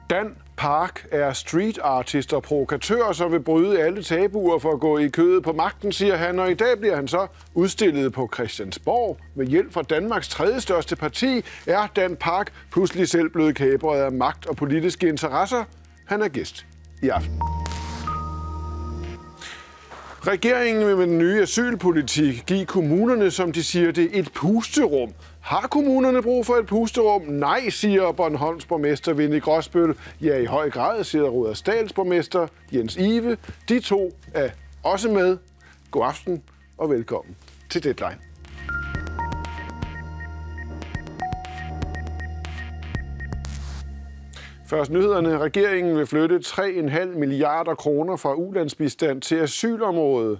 Dan Park er street artist og provokatør, som vil bryde alle tabuer for at gå i kødet på magten, siger han, og i dag bliver han så udstillet på Christiansborg. Med hjælp fra Danmarks tredje største parti er Dan Park pludselig selv blevet kapret af magt og politiske interesser. Han er gæst i aften. Regeringen vil med den nye asylpolitik give kommunerne, som de siger det, et pusterum. Har kommunerne brug for et pusterum? Nej, siger Bornholms borgmester Winnie Grosbøll. Ja, i høj grad, siger Rudersdals borgmester Jens Ive. De to er også med. God aften og velkommen til Deadline. Først nyhederne. Regeringen vil flytte 3,5 milliarder kroner fra ulandsbistand til asylområdet.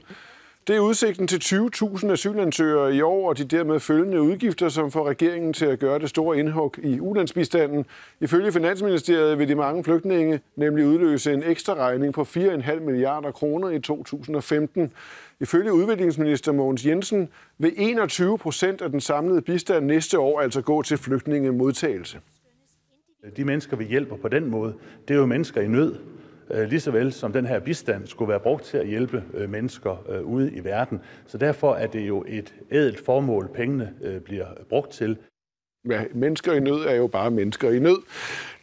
Det er udsigten til 20.000 asylansøgere i år, og de dermed følgende udgifter, som får regeringen til at gøre det store indhug i ulandsbistanden. Ifølge Finansministeriet vil de mange flygtninge nemlig udløse en ekstra regning på 4,5 milliarder kroner i 2015. Ifølge udviklingsminister Mogens Jensen vil 21% af den samlede bistand næste år altså gå til flygtningemodtagelse. De mennesker, vi hjælper på den måde, det er jo mennesker i nød. Lige så vel som den her bistand skulle være brugt til at hjælpe mennesker ude i verden. Så derfor er det jo et ædelt formål, pengene bliver brugt til. Ja, mennesker i nød er jo bare mennesker i nød.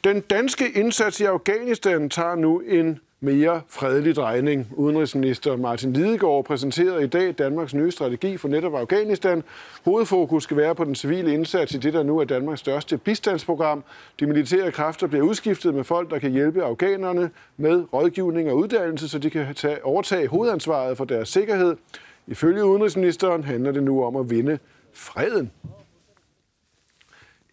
Den danske indsats i Afghanistan tager nu en mere fredelig drejning. Udenrigsminister Martin Lidegaard præsenterede i dag Danmarks nye strategi for netop Afghanistan. Hovedfokus skal være på den civile indsats i det, der nu er Danmarks største bistandsprogram. De militære kræfter bliver udskiftet med folk, der kan hjælpe afghanerne med rådgivning og uddannelse, så de kan overtage hovedansvaret for deres sikkerhed. Ifølge udenrigsministeren handler det nu om at vinde freden.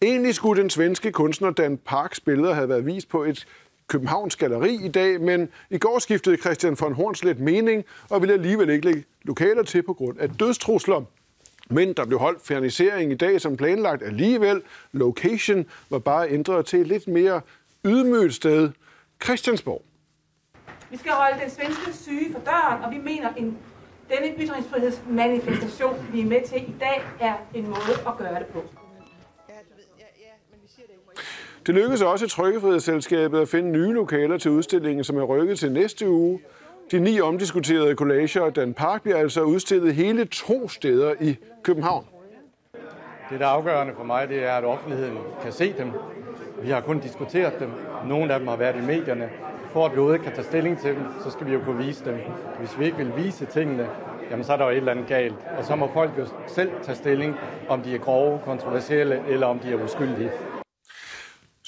Egentlig skulle den svenske kunstner Dan Parks billeder have været vist på et Københavns Galleri i dag, men i går skiftede Christian von Hornslet mening og ville alligevel ikke lægge lokaler til på grund af dødstrusler. Men der blev holdt fernisering i dag som planlagt alligevel. Location var bare ændret til et lidt mere ydmygt sted. Christiansborg. Vi skal holde den svenske syge for døren, og vi mener, at denne ytringsfrihedsmanifestation, vi er med til i dag, er en måde at gøre det på. Det lykkedes også i Trykkefrihedsselskabet at finde nye lokaler til udstillingen, som er rykket til næste uge. De 9 omdiskuterede collager og Dan Park bliver altså udstillet hele 2 steder i København. Det, der er afgørende for mig, det er, at offentligheden kan se dem. Vi har kun diskuteret dem. Nogle af dem har været i medierne. For at vi overhovedet kan tage stilling til dem, så skal vi jo kunne vise dem. Hvis vi ikke vil vise tingene, jamen så er der jo et eller andet galt. Og så må folk jo selv tage stilling, om de er grove, kontroversielle eller om de er uskyldige.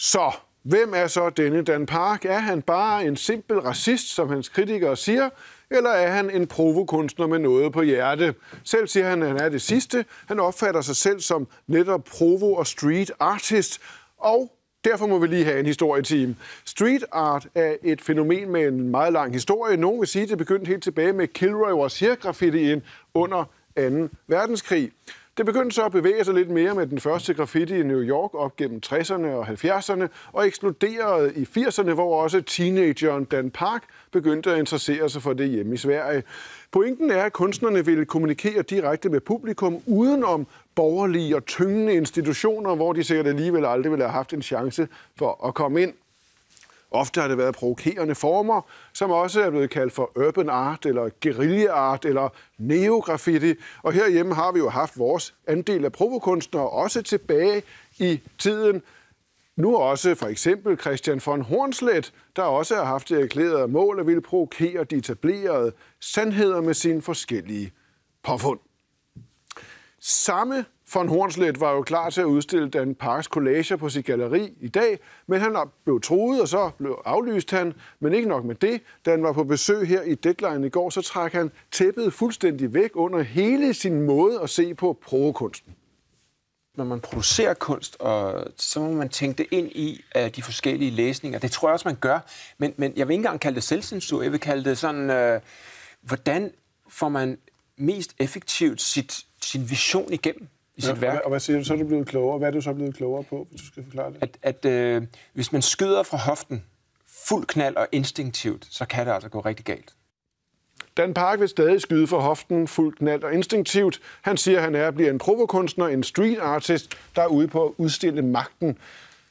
Så, hvem er så denne Dan Park? Er han bare en simpel racist, som hans kritikere siger, eller er han en provokunstner med noget på hjerte? Selv siger han, at han er det sidste. Han opfatter sig selv som netop provo- og street artist, og derfor må vi lige have en historietime. Street art er et fænomen med en meget lang historie. Nogen vil sige, at det begyndte helt tilbage med Kilroy Rosier-graffitien under 2. verdenskrig. Det begyndte så at bevæge sig lidt mere med den første graffiti i New York op gennem 60'erne og 70'erne, og eksploderede i 80'erne, hvor også teenageren Dan Park begyndte at interessere sig for det hjemme i Sverige. Pointen er, at kunstnerne ville kommunikere direkte med publikum uden om borgerlige og tyngende institutioner, hvor de sikkert alligevel aldrig ville have haft en chance for at komme ind. Ofte har det været provokerende former, som også er blevet kaldt for urban art, eller guerilla-art, eller neograffiti. Og herhjemme har vi jo haft vores andel af provokunstnere, også tilbage i tiden. Nu også for eksempel Christian von Hornslet, der også har haft det erklærede mål at ville provokere de etablerede sandheder med sine forskellige påfund. Samme von Hornslet var jo klar til at udstille Dan Parks collager på sit galleri i dag, men han blev truet, og så blev aflyst han. Men ikke nok med det. Da han var på besøg her i Deadline i går, så trak han tæppet fuldstændig væk under hele sin måde at se på provokunsten. Når man producerer kunst, så må man tænke det ind i de forskellige læsninger. Det tror jeg også, man gør. Men jeg vil ikke engang kalde det selvcensur. Jeg vil kalde det sådan, hvordan får man mest effektivt sin vision igennem i sit værk. Og hvad siger du, så er du blevet klogere? Hvad er du så blevet klogere på, hvis du skal forklare det? At hvis man skyder fra hoften, fuld knald og instinktivt, så kan det altså gå rigtig galt. Dan Park vil stadig skyde fra hoften, fuld knald og instinktivt. Han siger, at han bliver en provokunstner, en street artist, der er ude på at udstille magten.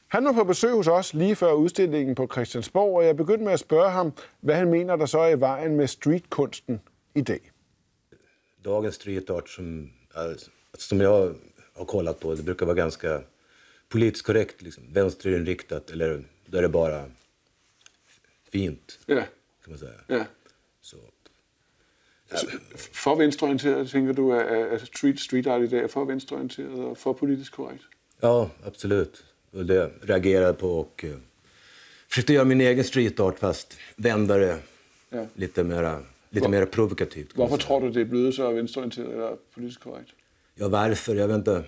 Han var på besøg hos os lige før udstillingen på Christiansborg, og jeg begyndte med at spørge ham, hvad han mener, der så er i vejen med streetkunsten i dag. Dagens street art som jag har kollat på, det brukar vara ganska politiskt korrekt, liksom. Vänsterinriktat, eller då är det bara fint, Ja, kan man säga. ja. Så, For venstreorienteret, tænker du, at street art i dag er for venstreorienteret og for politisk korrekt? ja, absolut. Och det reagerade på och försökte göra min egen street art fast vända det Ja. lite mer provokativt. kan man Hvorfor säga. tror du, det er blevet så venstreorienteret eller politisk korrekt? Ja, varför? Jag vet inte.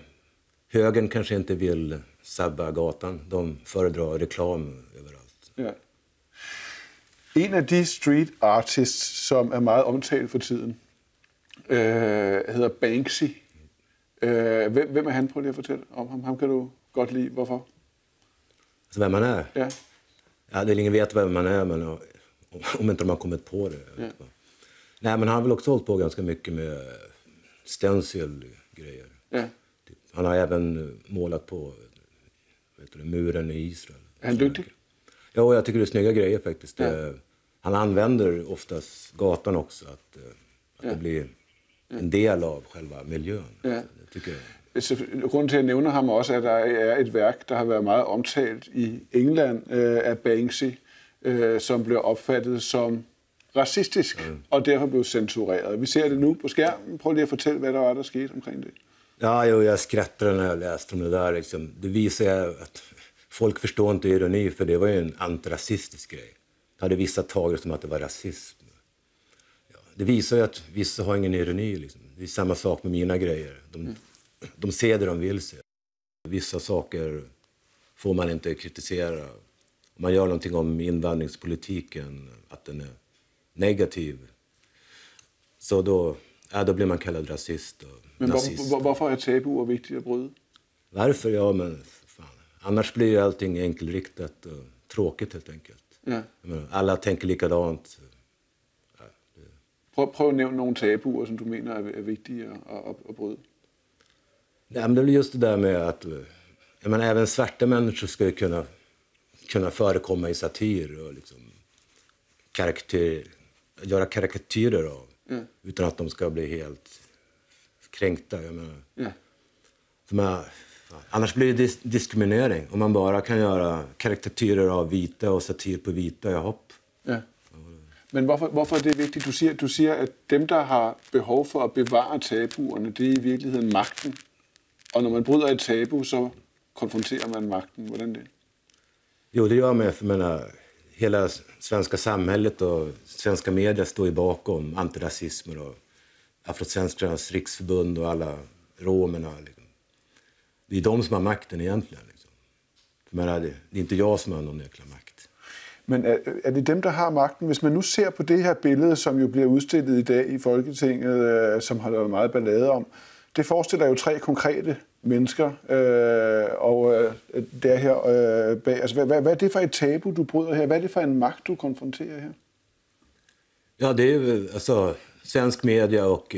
Högern kanske inte vill sabba gatan. De föredrar reklam överallt. Ja. En af de street artists, som er meget omtalt for tiden, hedder Banksy. Hvem er han? Prøv lige at fortælle om ham. Ham kan du godt lide. Hvorfor? Så vem man är? Ja. Ja, det är ingen vet vem man är, men om inte de har kommit på det. Jag vet inte vad. Nej, men han har väl också hållit på ganska mycket med stencil-grejer. Ja. Han har även målat på muren i Israel. Er han dygtig? Ja, jag tycker det är snygga grejer faktiskt. Han använder oftast gatan också, att det blir en del av själva miljön. Ja. Så det tycker jag. Grunden til, at jeg nævner ham også, at der er et værk, der har været meget omtalt i England af Banksy, som blev opfattet som racistisk, og derfor blev censureret. Vi ser det nu på skærmen. Prøv lige at fortælle, hvad der var, der skete omkring det. Ja, jo, jag skrattade när jag läste om det där. Liksom. Det visar ju att folk förstår inte ironi, för det var ju en antirasistisk grej. Det hade vissa tagit som att det var rasism. Ja, det visar ju att vissa har ingen ironi. Liksom. Det är samma sak med mina grejer. De ser det de vill se. Vissa saker får man inte kritisera. Om man gör någonting om invandringspolitiken, att den är negativ, så då blir man kallad rasist och Men nazist. hvorfor er tabuer vigtigt at bryde? Varför? Ja, men fan. Annars blir ju allting enkelriktat och tråkigt helt enkelt. Ja. Jag menar, alla tänker likadant. Prøv at nævne nogle tabuer, som du mener er vigtige at bryde. Nej, men det blir just det där med att jag menar, även svarta människor ska ju kunna förekomma i satir och liksom göra karikatyrer av, utan att de ska bli helt kränkta. Jag menar, annars blir det diskriminering om man bara kan göra karikatyrer av vita och satir på vita. Ja. Men hvorfor er det vigtigt? Du siger, at dem, der har behov for at bevare tabuerne, det er i virkeligheden magten. Og når man bryder et tabu, så konfronterar man makten. Hvordan det? Jo, det gör man. För menar, hela svenska samhället och svenska media står ju bakom antirasismen och Afrosvenskarnas riksförbund och alla romerna. Liksom. Det är de som har makten egentligen. Liksom. För menar, det är inte jag som har någon jäkla makt. Men er det dem, der har magten? Hvis man nu ser på det her billede, som jo bliver udstillet i dag i Folketinget, som har været meget ballade om, det forestiller jo 3 konkrete mennesker, og det er her bag. Altså, hvad er det for et tabu, du bryder her? Hvad er det for en magt, du konfronterer her? Ja, det är ju alltså svensk media och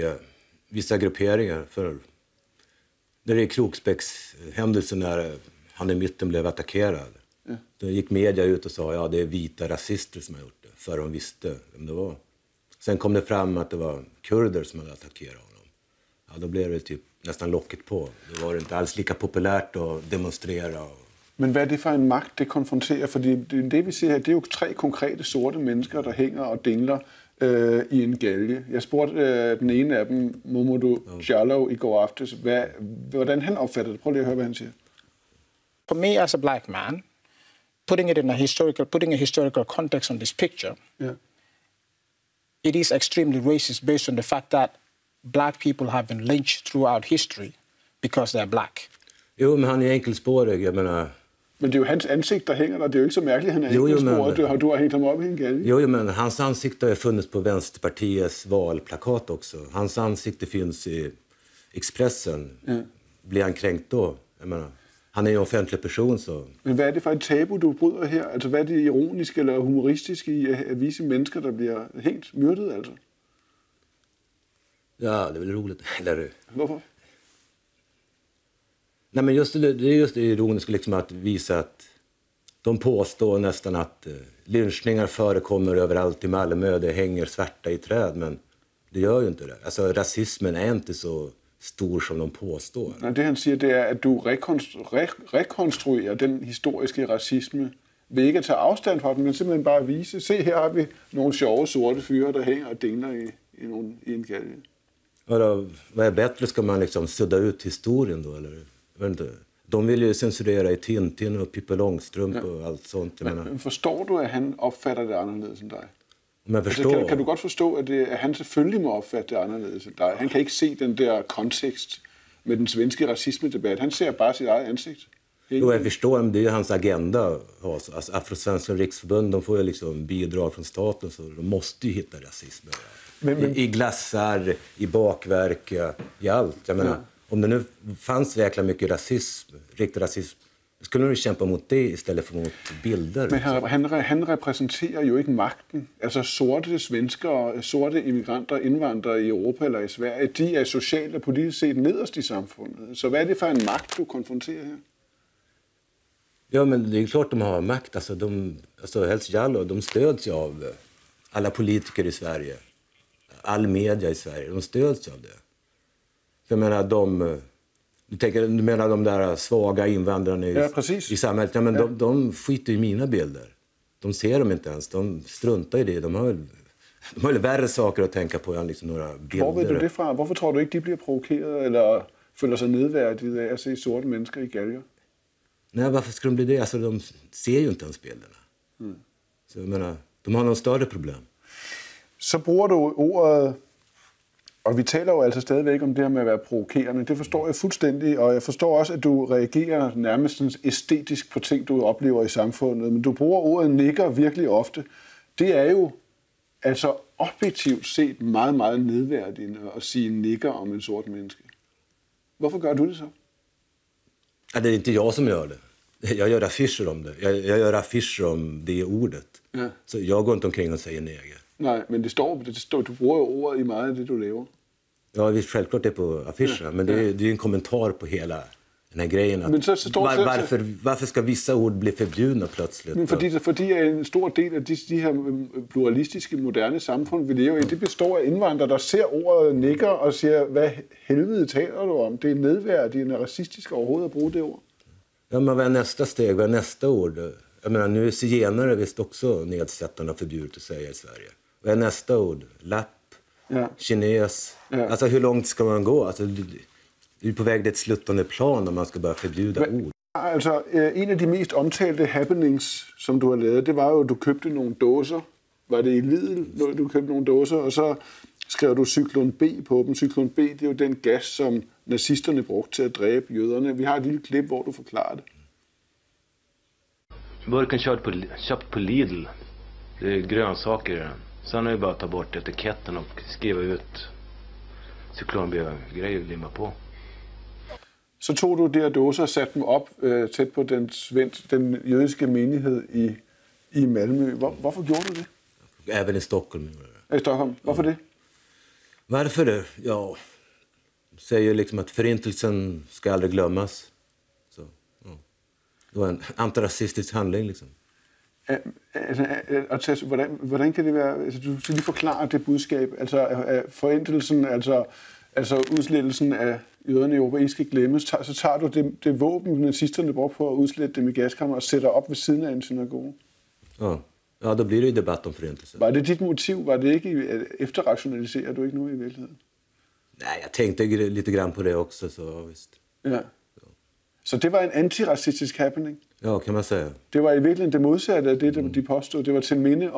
vissa grupperingar. För det är Kroksbäckshändelsen när han i mitten blev attackerad. Ja. Då gick media ut och sa ja, det är vita rasister som har gjort det, för de visste vem det var. Sen kom det fram att det var kurder som hade attackerat honom. Ja, då blev det typ nästan locket på. Då var det inte alls lika populärt att demonstrera. Men hvad er det for en magt, det konfronterer? Fordi det vi ser her, det er jo 3 konkrete sorte mennesker, der hænger og dingler i en galge. Jeg spurgte den ene af dem, Mamadou Diallo, i går aftes, hvordan han opfatter det. Prøv lige at høre, hvad han siger. For me as a black man, putting a historical context on this picture, it is extremely racist based on the fact that black people have been lynched throughout history because they're black. Jo, men han är enkelspårig, jag menar. Men det är ju hans ansigt, der hænger der. Det är ju inte så märkligt, han är enkelspårig. Du har hängt ham op i en galge. Jo, men hans ansikte har funnits på Vänsterpartiets valplakat också. Hans ansikte finns i Expressen. Blir han kränkt då? Jag menar, han är ju en offentlig person, så. Men hvad er det for et tabu, du bryder her? Altså, hvad er det ironiske eller humoristiske i at vise mennesker, der bliver hængt, myrdet, altså? Ja, det är väl roligt. Eller? Hvorfor? Nej, men det är just det ironiska liksom, att visa att De påstår nästan att lynchningar förekommer överallt i Malmö. Det hänger svarta i träd, men det gör ju inte det. Alltså rasismen är inte så stor som de påstår. Nej, det han siger, det er, at du rekonstruerer den historiske racisme ved ikke at tage afstand fra den, men simpelthen bare at vise, se her har vi nogle sjove sorte fyre, der hænger og dingler i en galge. Och då, vad är bättre, ska man liksom sudda ut historien då, eller? Jag vet inte. De vill ju censurera i Tintin och Pippi Långstrump och allt sånt. Men forstår du, at han opfatter det anderledes end dig? Men forstår. Kan du godt forstå, at han selvfølgelig må opfatte det anderledes end dig? Han kan ikke se den der kontekst med den svenske racisme-debat. Han ser bare sit eget ansigt. Jo, jag förstår, men det är hans agenda. Alltså, Afrosvenska riksförbund, de får ju liksom bidrag från staten, så de måste ju hitta rasism. I glassar, i bakverk, i allt. Jag menar, om det nu fanns verkligen mycket rasism, riktig rasism, skulle du kämpa mot det istället för mot bilder. Men han repræsenterer jo ikke magten. Altså sorte svenskere, sorte immigranter, indvandrere i Europa eller i Sverige, de er socialt og politisk set nederst i samfundet. Så hvad er det for en magt, du konfronterer her? Ja, men det är klart de har makt. Alltså Hells Jallow, de stöds ju av alla politiker i Sverige. All media i Sverige, de stöds ju av det. Jag menar, du menar de där svaga invandrarna i samhället? Ja, men de skiter i mina bilder. De ser dem inte ens, de struntar i det. De har väl värre saker att tänka på än liksom några bilder. Hvor ved du det fra? Hvorfor tror du ikke, de bliver provokeret eller føler sig nedværdigt af at se sorte mennesker i galger? Nej, varför skulle de bli det? Alltså, de ser ju inte ens bilderna. Så jag menar, de har någon större problem. Så bruger du ordet, og vi taler jo altså stadigvæk om det her med at være provokerende. Det forstår jeg fuldstændig, og jeg forstår også, at du reagerer nærmest sådan æstetisk på ting, du oplever i samfundet. Men du bruger ordet nigger virkelig ofte. Det er jo altså objektivt set meget, meget nedværdigende at sige nigger om en sort menneske. Hvorfor gør du det så? Ja, det är inte jag som gör det. Jag gör affischer om det. Jag gör affischer om det ordet. Ja. Så jag går inte omkring och säger neger. Nej, men det står, du bruger jo ordet i meget af det, du laver. Ja, visst, självklart det på affischerna. Men det är ju en kommentar på hela den här grejen. Att men så står varför ska vissa ord bli förbjudna plötsligt? Men fordi en stor del af de her pluralistiske, moderne samfund, vi lever i, det består af indvandrere, der ser ordet nigger og siger, hvad helvede taler du om? Det er nedværdigende racistisk overhovedet at bruge det ord. Ja, men vad är nästa steg? Vad är nästa ord? Jag menar, nu är zigenare visst också nedsättande och förbjudet att säga i Sverige. Vad är nästa ord? Lapp? Ja. Kines? Ja. Alltså hur långt ska man gå? Alltså, du är på väg till ett sluttande plan om man ska börja förbjuda ord. Altså, en af de mest omtalte happenings, som du har lavet, det var jo, at du købte nogle dåser. Var det i Lidl, du købte nogle dåser, og så skrev du Cyklon B på dem. Cyklon B, det er jo den gas, som nazisterne brugte til at dræbe jøderne. Vi har et lille klip, hvor du forklarer det. Burken köpt på Lidl. Det är grönsaker i den. Sen är det bara att ta bort etiketten och skriva ut Cyklon B-grejer och limma på. Så tog du de her dåser og satte dem op tæt på den jødiske menighed i Malmö. Hvorfor gjorde du det? Även i Stockholm. I Stockholm. Hvorfor det? Varför det? Ja, säger liksom att förintelsen ska aldrig glömmas. Så, ja. Det var en antirasistisk handling liksom. Hvordan kan det være? Altså, du skal lige forklare det budskab. Altså forintelsen, altså udslettelsen af jøderne i Europa, I skal glemmes. Så tager du det våben, nazisterne brugte på at udslette dem i gaskammer og sætter op ved siden af en synagoge. Ja, då blir det ju debatt om förintelsen. Var det dit motiv? Var det ikke efterrationaliserer du ikke nu i virkeligheden? Nej, jag tänkte lite grann på det också, så visst. Ja. Så det var en antirasistisk happening? Ja, kan man säga. Det var i virkeligheden det modsatte af det, de påstod. Det var til minde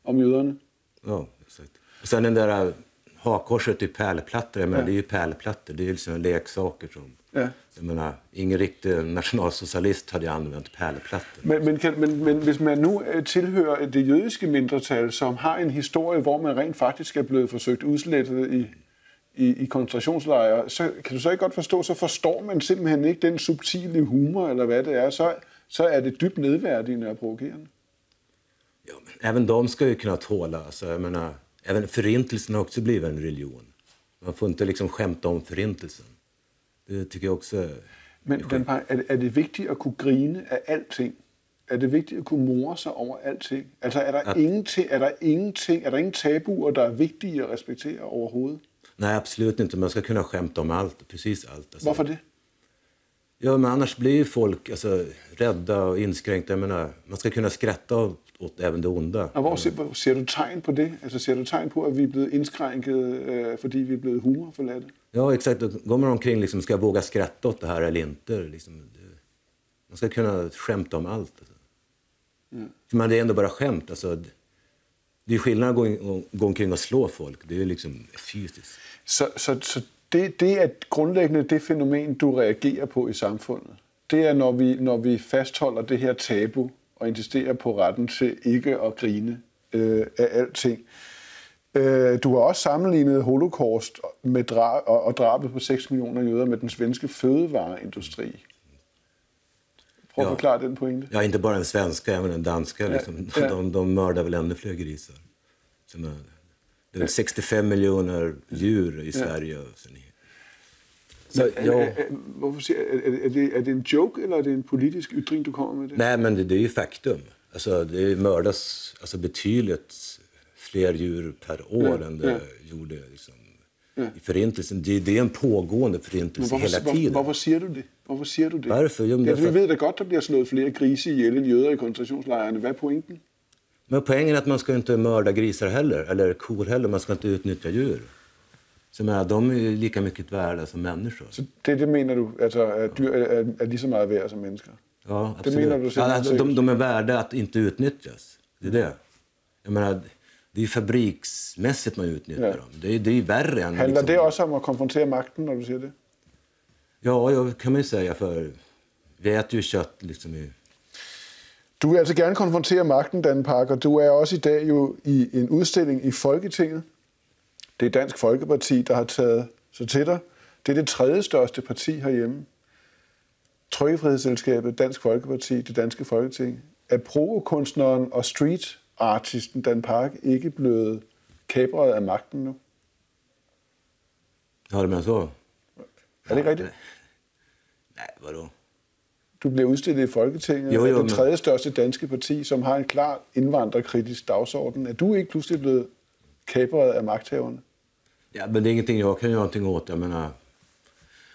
om jøderne? Ja, exakt. Och sen den där hakkorset i pärleplattor, men det är ju pärleplattor, det är ju liksom leksaker som... Ja. Jag menar, ingen riktig nationalsocialist hade använt pärleplattor. Men hvis man nu tilhører det jødiske mindretal, som har en historie, hvor man rent faktisk er blevet forsøgt udslettet i koncentrationslejre, så kan du så ikke godt forstå, så forstår man simpelthen ikke den subtile humor, eller hvad det er, så är det dybt nedvärdigande och provokerande. Ja, men även de ska ju kunna tåla, alltså, jag menar, även förintelsen har också blivit en religion. Man får inte liksom skämta om förintelsen. Det tycker jag också. Men är det vigtigt at kunne grine af alting? Er det vigtigt at kunne more sig over alting? Altså er der ingen tabuer, der er vigtige at respektere overhovedet? Nej, absolut inte. Man ska kunna skämta om allt, precis allt. Alltså. Hvorfor det? Ja, men annars blir ju folk rädda och inskränkta. Jag menar, man ska kunna skratta åt även det onda. Og hvor ser du tegn på det? Altså ser du tegn på, at vi er blevet indskrænket, fordi vi er blevet humorforladte? Ja, exakt. Då går man omkring liksom, ska jag våga skratta åt det här eller inte? Liksom, man ska kunna skämta om allt. Alltså. Men det är ändå bara skämt. Alltså, det är skillnad att gå omkring och slå folk. Det är liksom fysiskt. Så det er grundlæggende det fænomen, du reagerer på i samfundet. Det er, når vi fastholder det her tabu og insisterer på retten til ikke at grine af alting. Du har også sammenlignet holocaust med drabet på 6 millioner jøder med den svenske fødevareindustri. Prøv at forklare den pointe. Ja, inte bara den svenska, även den danska. Liksom. De mördar väl ännu fler grisar. Det är 65 miljoner djur i Sverige. Er det en joke, eller er det en politisk ytring, du kommer med det? Nej, men det är ju faktum. Alltså, det mördas betydligt fler djur per år än det gjorde liksom, i förintelsen. Det är en pågående förintelse hela tiden. Hvorfor siger du det? Hvorfor siger du det? Varför? Jo, vi ved da godt, der bliver slået flere grise ihjel end jøder i koncentrationslejrene. Hvad er pointen? Men poängen är att man ska inte mörda grisar heller, eller kor heller. Man ska inte utnyttja djur. Så men, de är lika mycket värda som människor. Så det mener du, altså, at dyr er lige så meget værd som mennesker? Ja, absolut. Det mener du alltså, de är värda att inte utnyttjas. Det är det. Jag menar, det är fabriksmässigt man utnyttjar dem. Det är värre än... Handler det også om at konfrontere magten, når du siger det? Ja, kan man ju säga, för vi äter ju kött liksom i... Du vil altså gerne konfrontere magten, Dan Parker. Du er også i dag jo i en udstilling i Folketinget. Det er Dansk Folkeparti, der har taget sig til dig. Det er det 3. største parti herhjemme. Trykkefrihedsselskabet, Dansk Folkeparti, det danske Folketing. Er provokunstneren og street-artisten Dan Park ikke blevet kapret af magten nu? Har det med så? Er det ikke rigtigt? Nej, vadå? Du bliver udstillet i Folketinget af det 3. største danske parti, som har en klar indvandrerkritisk dagsorden. Er du ikke pludselig blevet kapret af magthaverne? Ja, men det är ingenting jag kan göra någonting åt. Jag menar,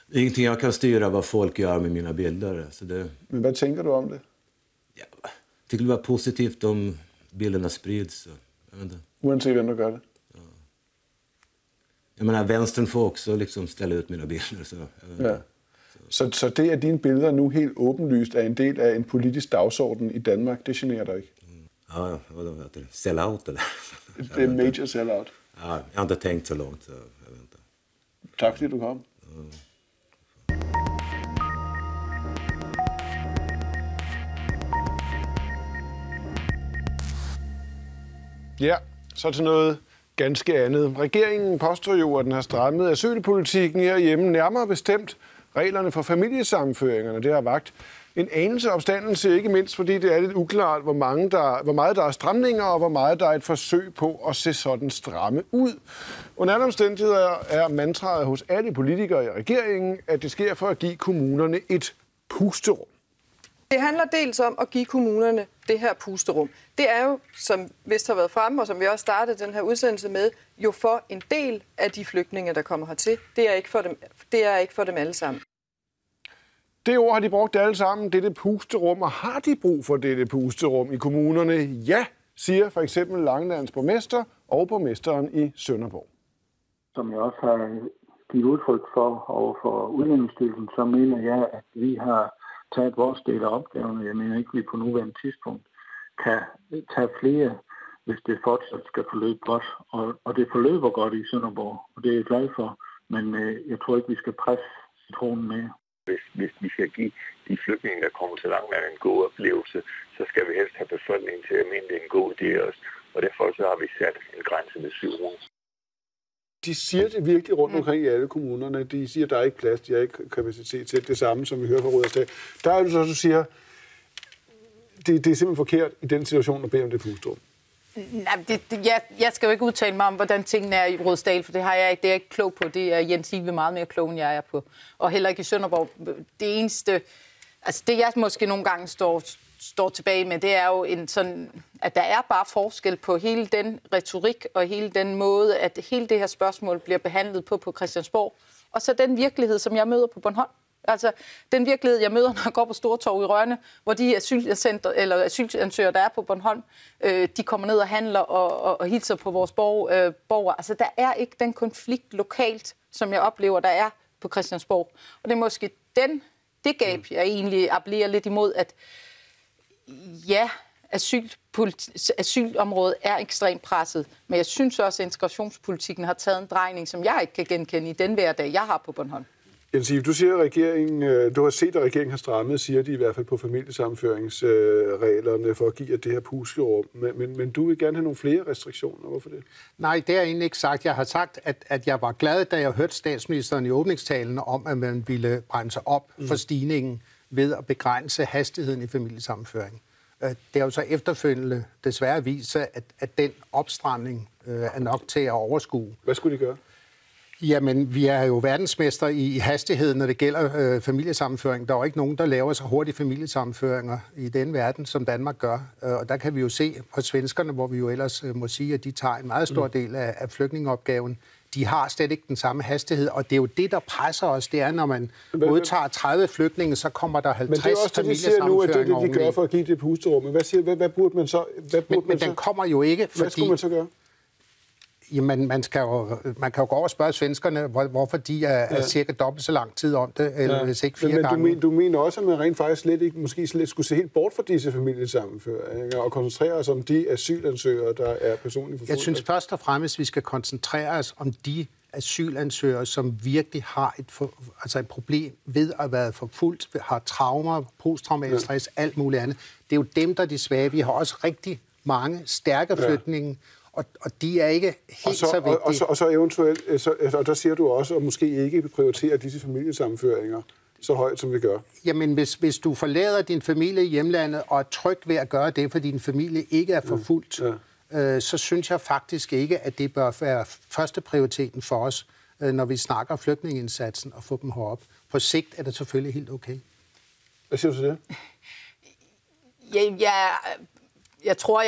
det är ingenting jag kan styra vad folk gör med mina bilder. Så det... Men hvad tænker du om det? Ja, jag tycker det var positivt om bilderna sprids. Så, jag vet inte. Uanset hvem der gør det? Ja. Jag menar, vänstern får också liksom ställa ut mina bilder. Så, ja. Så det, at dine billeder nu helt åbenlyst er en del af en politisk dagsorden i Danmark, det generer dig ikke? Ja, vadå heter det? Sell-out eller? Det er major sell-out. Ja, jag har inte tänkt så långt, så jag vet inte. Tak fordi du kom. Ja, så til noget ganske andet. Regeringen påstår jo, at den har strammet asylpolitikken herhjemme, nærmere bestemt reglerne for familiesammenføringerne. Det har vakt en anelse opstandelse, ikke mindst fordi det er lidt uklart, hvor meget der er stramninger, og hvor meget der er et forsøg på at se sådan stramme ud. Under alle omstændigheder er mantraet hos alle politikere i regeringen, at det sker for at give kommunerne et pusterum. Det handler dels om at give kommunerne det her pusterum. Det er jo, som vist har været fremme, og som vi også startede den her udsendelse med, jo for en del af de flygtninge, der kommer hertil. Det er ikke for dem alle sammen. Det ord har de brugt alle sammen, dette pusterum, og har de brug for dette pusterum i kommunerne? Ja, siger for eksempel Langelands borgmester og borgmesteren i Sønderborg. Som jeg også har givet udtryk for overfor Udlændingsstyrelsen, så mener jeg, at vi har taget vores del af opgaven. Jeg mener ikke, at vi på nuværende tidspunkt kan tage flere, hvis det fortsat skal forløbe godt. Og det forløber godt i Sønderborg, og det er jeg glad for. Men jeg tror ikke, vi skal presse citronen mere. Hvis vi skal give de flygtninge, der kommer til Langeland, en god oplevelse, så skal vi helst have befolkningen til at mene, det er en god idé også. Og derfor så har vi sat en grænse ved 7 år. De siger det virkelig rundt omkring i alle kommunerne. De siger, at der er ikke plads, de har ikke kapacitet til det samme, som vi hører fra Rudersdal. Der er det så, at du siger, det er simpelthen forkert i den situation at bede om det pusterum. Jeg skal jo ikke udtale mig om, hvordan tingene er i Rudersdal, for det er jeg ikke klog på. Det er Jens Ive meget mere klog, end jeg er på. Og heller ikke i Sønderborg. Det eneste, altså det jeg måske nogle gange står står tilbage med, det er jo at der er bare forskel på hele den retorik og hele den måde, at hele det her spørgsmål bliver behandlet på Christiansborg, og så den virkelighed, som jeg møder på Bornholm. Altså, den virkelighed, jeg møder, når jeg går på Stortorv i Rønne, hvor de asylansøgere, der er på Bornholm, de kommer ned og handler og hilser på vores borgere. Altså, der er ikke den konflikt lokalt, som jeg oplever, der er på Christiansborg. Og det er måske det gab, jeg egentlig appellerer lidt imod, at ja, asylområdet er ekstremt presset, men jeg synes også, at integrationspolitikken har taget en drejning, som jeg ikke kan genkende i den hverdag, jeg har på Bornholm. Jens Ive, du siger, at du har set, at regeringen har strammet, siger de i hvert fald på familiesammenføringsreglerne for at give det her puslerum. Men du vil gerne have nogle flere restriktioner. Hvorfor det? Nej, det har jeg egentlig ikke sagt. Jeg har sagt, at jeg var glad, da jeg hørte statsministeren i åbningstalen om, at man ville bremse op for stigningen ved at begrænse hastigheden i familiesammenføring. Det har jo så efterfølgende desværre vist sig, at den opstramning er nok til at overskue. Hvad skulle de gøre? Jamen, vi er jo verdensmester i hastigheden, når det gælder familiesammenføring. Der er jo ikke nogen, der laver så hurtige familiesammenføringer i den verden, som Danmark gør. Og der kan vi jo se på svenskerne, hvor vi jo ellers må sige, at de tager en meget stor del af flygtningeopgaven. De har slet ikke den samme hastighed, og det er jo det, der presser os. Det er, når man modtager 30 flygtninge, så kommer der 50 familiesammenføringer oveni. Men det er også det, de siger nu, at det er det, de gør for at give det pusterum. Men hvad burde man så? Men den kommer jo ikke, fordi... Hvad skulle man så gøre? Jamen, man kan jo gå over og spørge svenskerne, hvorfor de er cirka dobbelt så lang tid om det, eller hvis ikke 4 gange. Men du mener også, at man rent faktisk måske slet skulle se helt bort fra disse familiesammenføringer og koncentrere os om de asylansøgere, der er personligt forfulgt? Jeg synes først og fremmest, at vi skal koncentrere os om de asylansøgere, som virkelig har et problem ved at være forfulgt, har traumer, posttraumatisk stress, alt muligt andet. Det er jo dem, der er de svage. Vi har også rigtig mange stærke flygtninge, og de er ikke helt så vigtige. Og så eventuelt, og der siger du også, at måske ikke prioritere disse familiesammenføringer så højt, som vi gør. Jamen, hvis du forlader din familie i hjemlandet og er tryg ved at gøre det, fordi din familie ikke er forfulgt, så synes jeg faktisk ikke, at det bør være første prioriteten for os, når vi snakker flygtningeindsatsen og få dem herop. På sigt er det selvfølgelig helt okay. Hvad siger du til det? Jeg tror,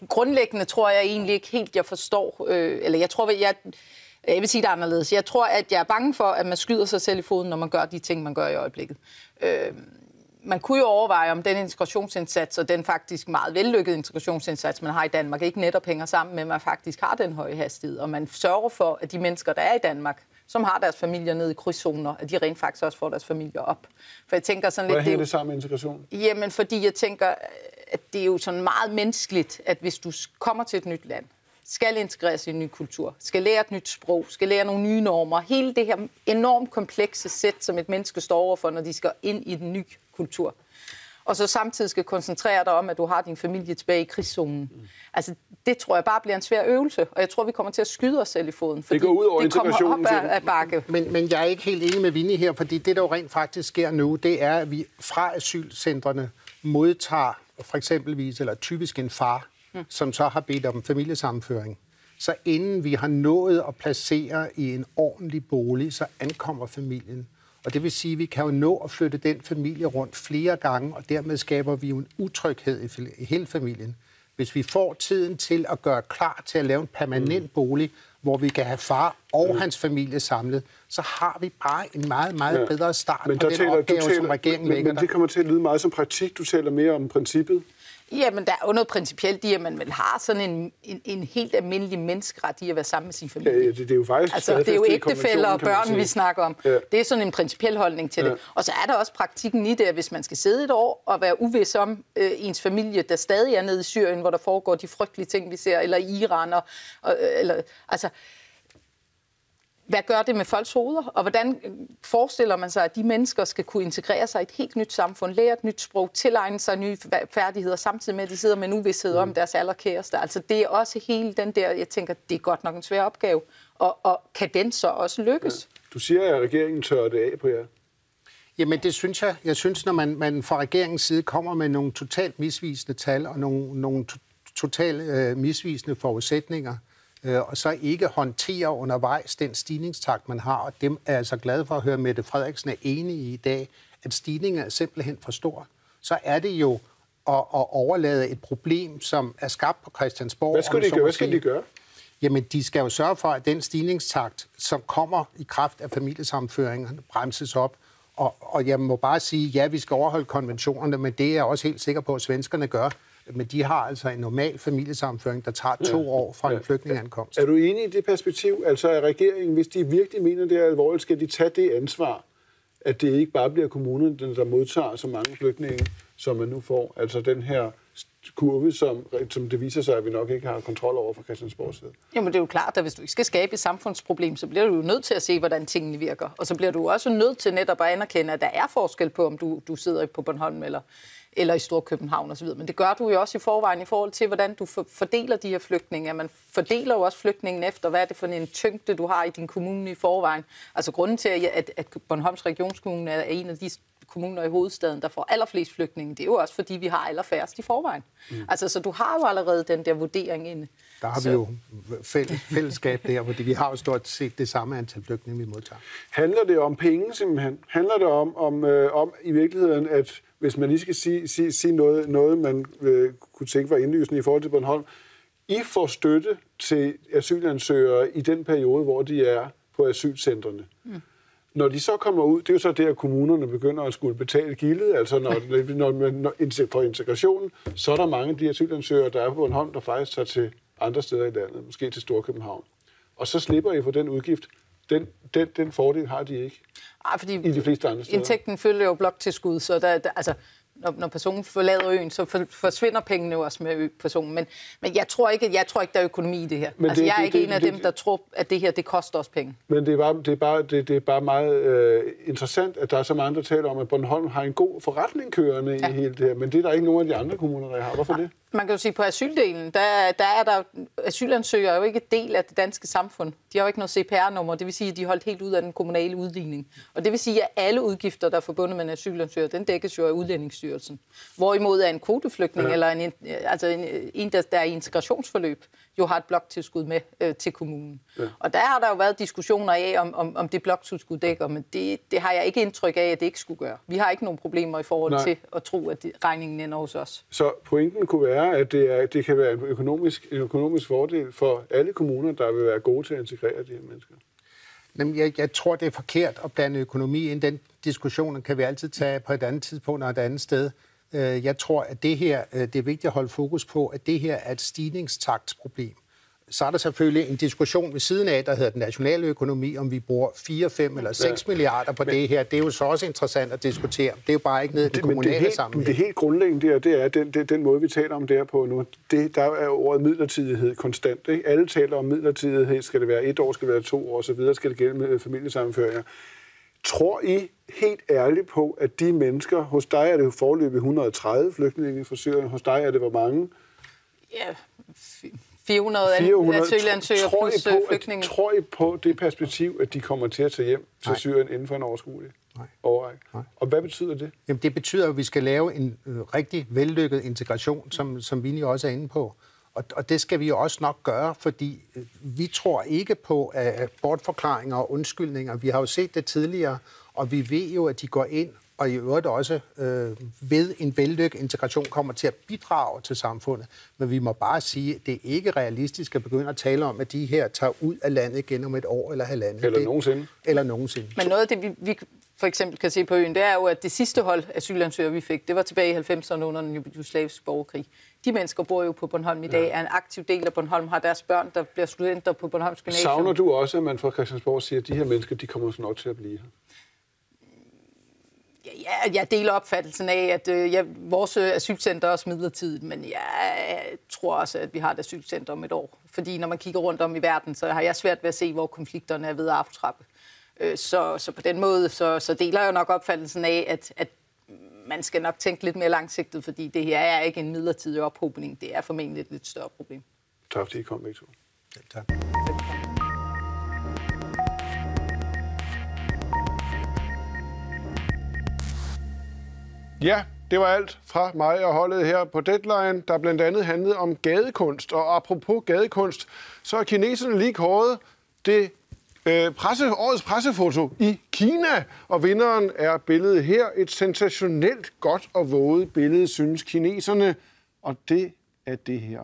grundlæggende tror jeg egentlig ikke helt, jeg forstår, eller jeg tror, jeg vil sige det anderledes. Jeg tror, at jeg er bange for, at man skyder sig selv i foden, når man gør de ting, man gør i øjeblikket. Man kunne jo overveje, om den integrationsindsats, og den faktisk meget vellykkede integrationsindsats, man har i Danmark, ikke netop hænger sammen med, at man faktisk har den høje hastighed, og man sørger for, at de mennesker, der er i Danmark, som har deres familier nede i krydszoner, at de rent faktisk også får deres familier op. For jeg tænker sådan lidt... Hvad hænger det sammen med integration? Jamen, fordi jeg tænker, at det er jo sådan meget menneskeligt, at hvis du kommer til et nyt land, skal integreres i en ny kultur, skal lære et nyt sprog, skal lære nogle nye normer, hele det her enormt komplekse sæt, som et menneske står overfor, når de skal ind i den nye kultur. Og så samtidig skal koncentrere dig om, at du har din familie tilbage i krigszonen. Altså, det tror jeg bare bliver en svær øvelse, og jeg tror, vi kommer til at skyde os selv i foden, fordi det går ud over det kommer op ad bakke. Men jeg er ikke helt enig med Vinnie her, fordi det, der jo rent faktisk sker nu, det er, at vi fra asylcentrene modtager for eksempelvis, eller typisk en far, som så har bedt om familiesammenføring. Så inden vi har nået at placere i en ordentlig bolig, så ankommer familien. Og det vil sige, at vi kan jo nå at flytte den familie rundt flere gange, og dermed skaber vi jo en utryghed i hele familien. Hvis vi får tiden til at gøre klar til at lave en permanent bolig, hvor vi kan have far og hans familie samlet, så har vi bare en meget, meget bedre start på den opgave, som regeringen lægger der. Men det kommer til at lyde meget som praktik. Du taler mere om princippet. Jamen, der er jo noget principielt i, at man vel har sådan en helt almindelig menneskeret i at være sammen med sin familie. Ja, det er jo faktisk... Altså, det er jo ægtefæller og børn, vi snakker om. Ja. Det er sådan en principiel holdning til det. Og så er der også praktikken i det, at hvis man skal sidde et år og være uvis om ens familie, der stadig er nede i Syrien, hvor der foregår de frygtelige ting, vi ser, eller i Iran, altså... Hvad gør det med folks hoveder? Og hvordan forestiller man sig, at de mennesker skal kunne integrere sig i et helt nyt samfund, lære et nyt sprog, tilegne sig nye færdigheder, samtidig med, at de sidder med en uvished om deres allerkæreste? Altså det er også hele den der, jeg tænker, det er godt nok en svær opgave. Og kan den så også lykkes? Ja. Du siger, at regeringen tørrer det af på jer. Jamen det synes jeg. Jeg synes, når man fra regeringens side kommer med nogle totalt misvisende tal og nogle totalt misvisende forudsætninger, og så ikke håndtere undervejs den stigningstakt, man har. Og dem er jeg altså glad for at høre, Mette Frederiksen er enig i dag, at stigningen er simpelthen for stor. så er det jo at overlade et problem, som er skabt på Christiansborg. Hvad skal de gøre? Jamen, de skal jo sørge for, at den stigningstakt, som kommer i kraft af familiesammenføringen, bremses op. Og jeg må bare sige, ja, vi skal overholde konventionerne, men det er jeg også helt sikker på, at svenskerne gør. Men de har altså en normal familiesammenføring, der tager 2 år fra en flygtningeankomst. Er du enig i det perspektiv? Altså er regeringen, hvis de virkelig mener, det er alvorligt, skal de tage det ansvar, at det ikke bare bliver kommunerne, der modtager så mange flygtninge, som man nu får? Altså den her kurve, som det viser sig, at vi nok ikke har kontrol over fra Christiansborgs side. Jamen det er jo klart, at hvis du ikke skal skabe et samfundsproblem, så bliver du jo nødt til at se, hvordan tingene virker. Og så bliver du også nødt til netop at anerkende, at der er forskel på, om du sidder på Bornholm eller i Storkøbenhavn osv. Men det gør du jo også i forvejen i forhold til, hvordan du fordeler de her flygtninge. Man fordeler jo også flygtningen efter, hvad er det for en tyngde, du har i din kommune i forvejen. Altså grunden til, at Bornholms Regionskommune er en af de kommuner i hovedstaden, der får allerflest flygtninge, det er jo også, fordi vi har allerfærrest i forvejen. Altså, så du har jo allerede den der vurdering inde. Der har vi jo fællesskab der, fordi vi har jo stort set det samme antal flygtninge, vi modtager. Handler det om penge simpelthen? Handler det om i virkeligheden, at hvis man lige skal sige noget man kunne tænke var indlysende i forhold til Bornholm, I får støtte til asylansøgere i den periode, hvor de er på asylcentrene. Når de så kommer ud, det er jo så der, at kommunerne begynder at skulle betale gildet, altså når man for integrationen, så er der mange af de asylansøgere, der er på Bornholm, der faktisk tager til andre steder i landet, måske til Storkøbenhavn. Og så slipper I for den udgift. Den fordel har de ikke. Fordi i de fleste andre steder. Indtægten følger jo bloktilskud, så altså, når personen forlader øen, så forsvinder pengene jo også med personen. Men jeg tror ikke, der er økonomi i det her. Altså, jeg er ikke en af dem, der tror, at det her, det koster os penge. Men det er bare meget interessant, at der er så mange, der taler om, at Bornholm har en god forretning kørende i hele det her. Men det er der ikke nogen af de andre kommuner, der har. Hvorfor det? Man kan jo sige, at på asyldelen, der er der asylansøgere jo ikke del af det danske samfund. De har jo ikke noget CPR-nummer, det vil sige, at de er holdt helt ud af den kommunale udligning. Og det vil sige, at alle udgifter, der er forbundet med en asylansøger, den dækkes jo af Udlændingsstyrelsen. Hvorimod er en kvoteflygtning eller en der er i integrationsforløb, jo har et bloktilskud med til kommunen. Ja. Og der har der jo været diskussioner af, om det bloktilskud dækker, men det har jeg ikke indtryk af, at det ikke skulle gøre. Vi har ikke nogen problemer i forhold til at tro, at regningen ender hos os. Så pointen kunne være, at det kan være en økonomisk fordel for alle kommuner, der vil være gode til at integrere de her mennesker. Jamen, jeg tror, det er forkert at blande økonomi ind. Den diskussion kan vi altid tage på et andet tidspunkt og et andet sted. Jeg tror, at det her, det er vigtigt at holde fokus på, at det her er et stigningstaktsproblem. Så er der selvfølgelig en diskussion ved siden af, der hedder den nationale økonomi, om vi bruger 4, 5 eller 6 milliarder på det her. Det er jo så også interessant at diskutere. Det er jo bare ikke nede i den kommunale sammenhæng. Det helt grundlæggende det er den måde, vi taler om det her på nu. Der er ordet midlertidighed konstant. Ikke? Alle taler om midlertidighed. Skal det være 1 år, skal det være 2 år, så videre skal det gælde med familiesammenføringer. Tror I helt ærligt på, at de mennesker, hos dig er det jo foreløbig 130 flygtninge fra Syrien, hos dig er det hvor mange? Ja, 400 asylansøgere plus flygtninge. Tror I på det perspektiv, at de kommer til at tage hjem til Syrien inden for en overskuelig årrække? Og hvad betyder det? Jamen, det betyder, at vi skal lave en rigtig vellykket integration, som Vinnie også er inde på. Og det skal vi jo også nok gøre, fordi vi tror ikke på bortforklaringer og undskyldninger. Vi har jo set det tidligere, og vi ved jo, at de går ind og i øvrigt også ved en vellykket integration kommer til at bidrage til samfundet. Men vi må bare sige, at det er ikke realistisk at begynde at tale om, at de her tager ud af landet igen om 1 år eller halvandet. Eller nogensinde. Men noget af det, vi for eksempel kan se på øen, det er jo, at det sidste hold asylansøgere, vi fik, det var tilbage i 90'erne under den jugoslaviske borgerkrig. De mennesker bor jo på Bornholm i dag, er en aktiv del af Bornholm, har deres børn, der bliver studenter på Bornholms Gymnasium. Savner du også, at man fra Christiansborg siger, at de her mennesker, de kommer nok til at blive her? Ja, jeg deler opfattelsen af, at vores asylcenter er også midlertidigt, men jeg tror også, at vi har et asylcenter om 1 år. Fordi når man kigger rundt om i verden, så har jeg svært ved at se, hvor konflikterne er ved at aftrappe. Så på den måde, så deler jeg nok opfattelsen af, at man skal nok tænke lidt mere langsigtet, fordi det her er ikke en midlertidig ophobning. Det er formentlig et lidt større problem. Tak fordi I kom, begge to. Tak. Ja, det var alt fra mig og holdet her på Deadline, der blandt andet handlede om gadekunst. Og apropos gadekunst, så er kineserne lige kåret det årets pressefoto i Kina, og vinderen er billedet her. Et sensationelt godt og våget billede, synes kineserne, og det er det her.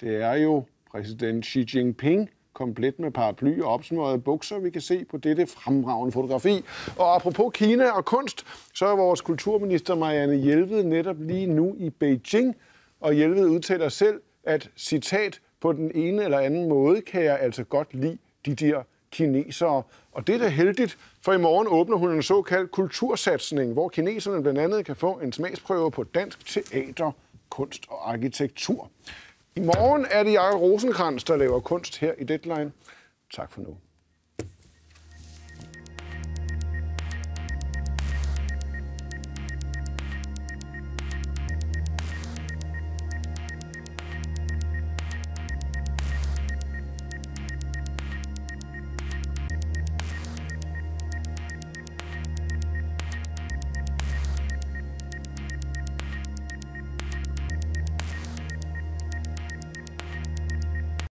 Det er jo præsident Xi Jinping, komplet med paraply og opsmørrede bukser, vi kan se på dette fremragende fotografi. Og apropos Kina og kunst, så er vores kulturminister Marianne Jelved netop lige nu i Beijing, og Jelved udtaler selv, at citat, på den ene eller anden måde kan jeg altså godt lide de der kinesere. Og det er da heldigt, for i morgen åbner hun en såkaldt kultursatsning, hvor kineserne blandt andet kan få en smagsprøve på dansk teater, kunst og arkitektur. I morgen er det Jakob Rosenkrantz, der laver kunst her i Deadline. Tak for nu.